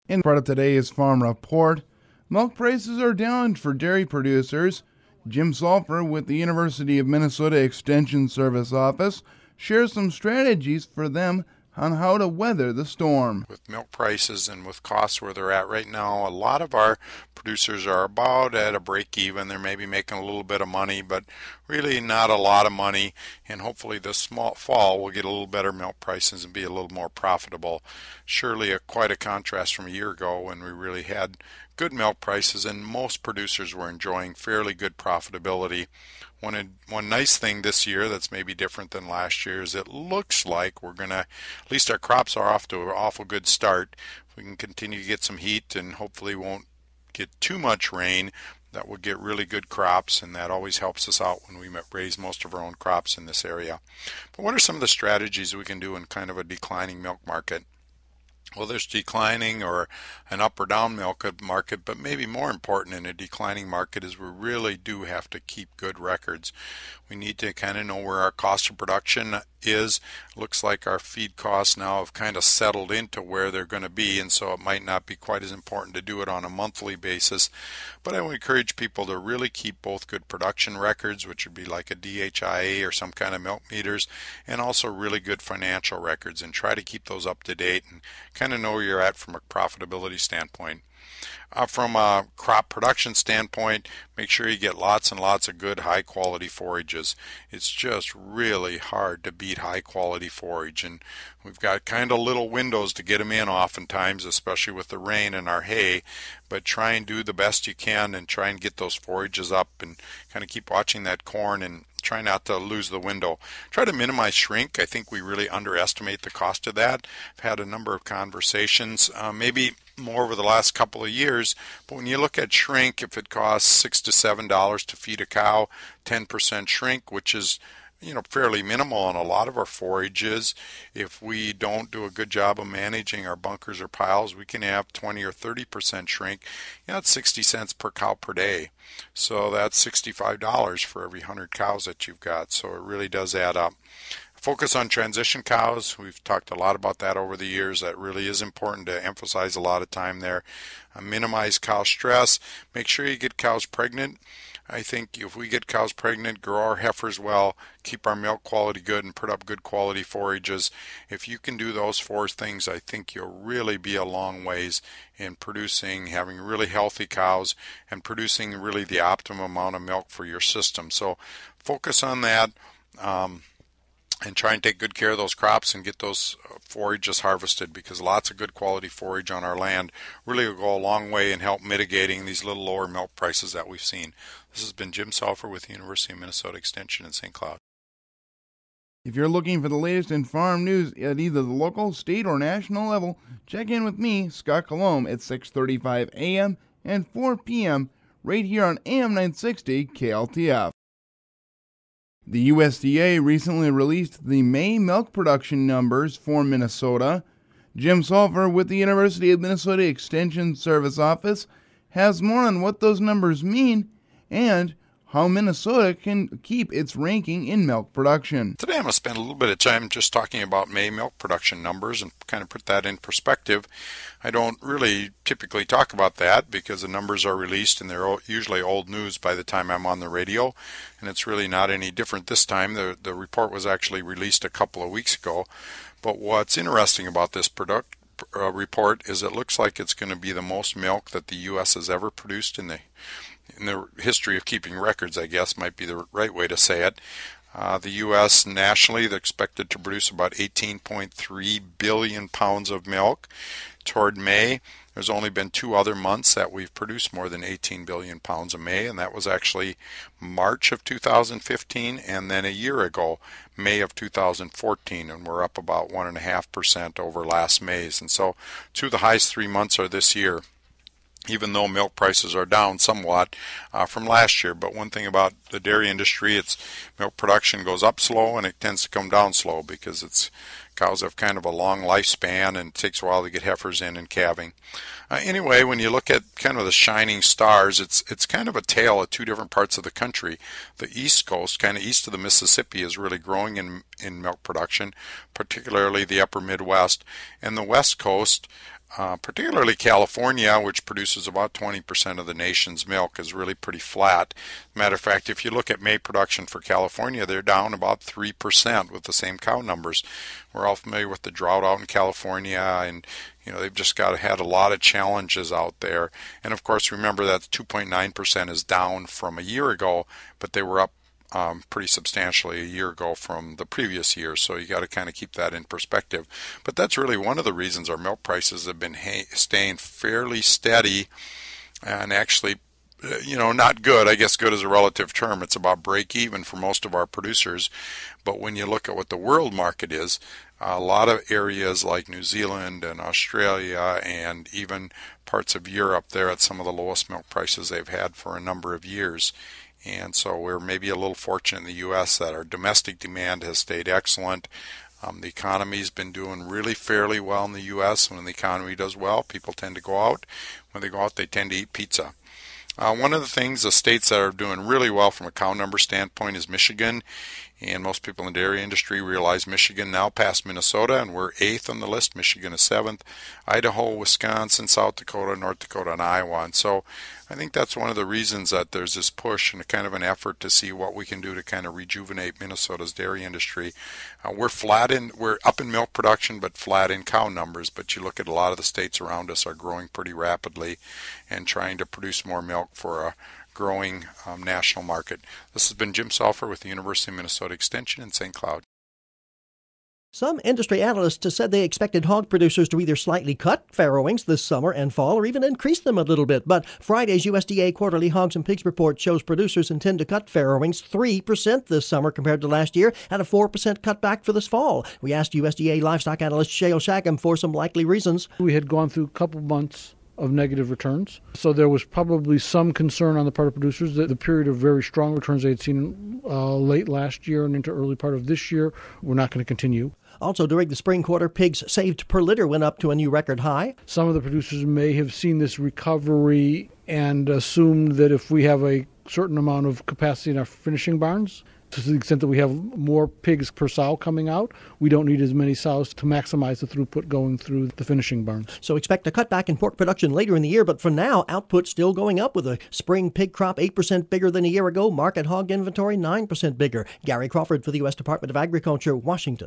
In part of today's Farm Report, milk prices are down for dairy producers. Jim Sulphur with the University of Minnesota Extension Service Office shares some strategies for them on how to weather the storm. With milk prices and with costs where they're at right now, a lot of our producers are about at a break even. They're maybe making a little bit of money, but really not a lot of money. And hopefully this fall we'll get a little better milk prices and be a little more profitable. Surely quite a contrast from a year ago when we really had good milk prices and most producers were enjoying fairly good profitability. One nice thing this year that's maybe different than last year is it looks like we're going to, at least our crops are off to an awful good start. If we can continue to get some heat and hopefully won't get too much rain, that will get really good crops, and that always helps us out when we raise most of our own crops in this area. But what are some of the strategies we can do in kind of a declining milk market? Well, there's declining or an up or down milk market, but maybe more important in a declining market is we really do have to keep good records. We need to kind of know where our cost of production is. Looks like our feed costs now have kind of settled into where they're going to be, and so it might not be quite as important to do it on a monthly basis. But I would encourage people to really keep both good production records, which would be like a DHIA or some kind of milk meters, and also really good financial records, and try to keep those up to date and kind of know where you're at from a profitability standpoint. From a crop production standpoint, make sure you get lots and lots of good high quality forages. It's just really hard to beat high quality forage, and we've got kind of little windows to get them in oftentimes, especially with the rain and our hay. But try and do the best you can and try and get those forages up and kind of keep watching that corn and try not to lose the window. Try to minimize shrink. I think we really underestimate the cost of that. I've had a number of conversations, maybe more over the last couple of years, but when you look at shrink, if it costs $6 to $7 to feed a cow, 10% shrink, which is fairly minimal on a lot of our forages. If we don't do a good job of managing our bunkers or piles, we can have 20 or 30% shrink. That's 60 cents per cow per day. So that's $65 for every 100 cows that you've got. So it really does add up. Focus on transition cows. We've talked a lot about that over the years. That really is important to emphasize a lot of time there. Minimize cow stress. Make sure you get cows pregnant. I think if we get cows pregnant, grow our heifers well, keep our milk quality good, and put up good quality forages, if you can do those four things, I think you'll really be a long ways in producing, having really healthy cows, and producing really the optimum amount of milk for your system. So focus on that. And try and take good care of those crops and get those forages harvested, because lots of good quality forage on our land really will go a long way in help mitigating these little lower milk prices that we've seen. This has been Jim Sulphur with the University of Minnesota Extension in St. Cloud. If you're looking for the latest in farm news at either the local, state, or national level, check in with me, Scott Colomb, at 6:35 a.m. and 4 p.m. right here on AM 960 KLTF. The USDA recently released the May milk production numbers for Minnesota. Jim Sulphur with the University of Minnesota Extension Service Office has more on what those numbers mean and how Minnesota can keep its ranking in milk production. Today I'm going to spend a little bit of time just talking about May milk production numbers and kind of put that in perspective. I don't really typically talk about that because the numbers are released and they're usually old news by the time I'm on the radio, and it's really not any different this time. The report was actually released a couple of weeks ago, but what's interesting about this report is it looks like it's going to be the most milk that the U.S. has ever produced in the history of keeping records, I guess might be the right way to say it. The U.S. nationally, they're expected to produce about 18.3 billion pounds of milk. Toward May, there's only been 2 other months that we've produced more than 18 billion pounds of May, and that was actually March of 2015 and then a year ago, May of 2014, and we're up about 1.5% over last May's. And so 2 of the highest 3 months are this year, even though milk prices are down somewhat from last year. But one thing about the dairy industry, it's milk production goes up slow and it tends to come down slow because cows have kind of a long lifespan and it takes a while to get heifers in and calving. Anyway, when you look at kind of the shining stars, it's kind of a tale of 2 different parts of the country. The East Coast, kind of east of the Mississippi, is really growing in milk production, particularly the upper Midwest. And the West Coast, Particularly California, which produces about 20% of the nation's milk, is really pretty flat. Matter of fact, if you look at May production for California, they're down about 3% with the same cow numbers. We're all familiar with the drought out in California, and they've just had a lot of challenges out there. And of course, remember that 2.9% is down from a year ago, but they were up pretty substantially a year ago from the previous year, so you got to kind of keep that in perspective. But that's really one of the reasons our milk prices have been staying fairly steady, and actually, not good. I guess good is a relative term. It's about break even for most of our producers. But when you look at what the world market is, a lot of areas like New Zealand and Australia and even parts of Europe, they're at some of the lowest milk prices they've had for a number of years. And so we're maybe a little fortunate in the U.S. that our domestic demand has stayed excellent. The economy's been doing really fairly well in the U.S. When the economy does well, people tend to go out. When they go out, they tend to eat pizza. One of the states that are doing really well from a cow number standpoint is Michigan. And most people in the dairy industry realize Michigan now passed Minnesota, and we're 8th on the list. Michigan is 7th. Idaho, Wisconsin, South Dakota, North Dakota, and Iowa. And so I think that's one of the reasons that there's this push and a kind of an effort to see what we can do to kind of rejuvenate Minnesota's dairy industry. We're up in milk production, but flat in cow numbers. But you look at a lot of the states around us are growing pretty rapidly and trying to produce more milk for a growing national market. This has been Jim Salfer with the University of Minnesota Extension in St. Cloud. Some industry analysts have said they expected hog producers to either slightly cut farrowings this summer and fall or even increase them a little bit. But Friday's USDA quarterly hogs and pigs report shows producers intend to cut farrowings 3% this summer compared to last year and a 4% cutback for this fall. We asked USDA livestock analyst Shale Shagam for some likely reasons. We had gone through a couple months of negative returns. So there was probably some concern on the part of producers that the period of very strong returns they had seen late last year and into early part of this year were not going to continue. Also, during the spring quarter, pigs saved per litter went up to a new record high. Some of the producers may have seen this recovery and assumed that if we have a certain amount of capacity in our finishing barns, to the extent that we have more pigs per sow coming out, we don't need as many sows to maximize the throughput going through the finishing barns. So expect a cutback in pork production later in the year, but for now, output still going up with a spring pig crop 8% bigger than a year ago, market hog inventory 9% bigger. Gary Crawford for the U.S. Department of Agriculture, Washington.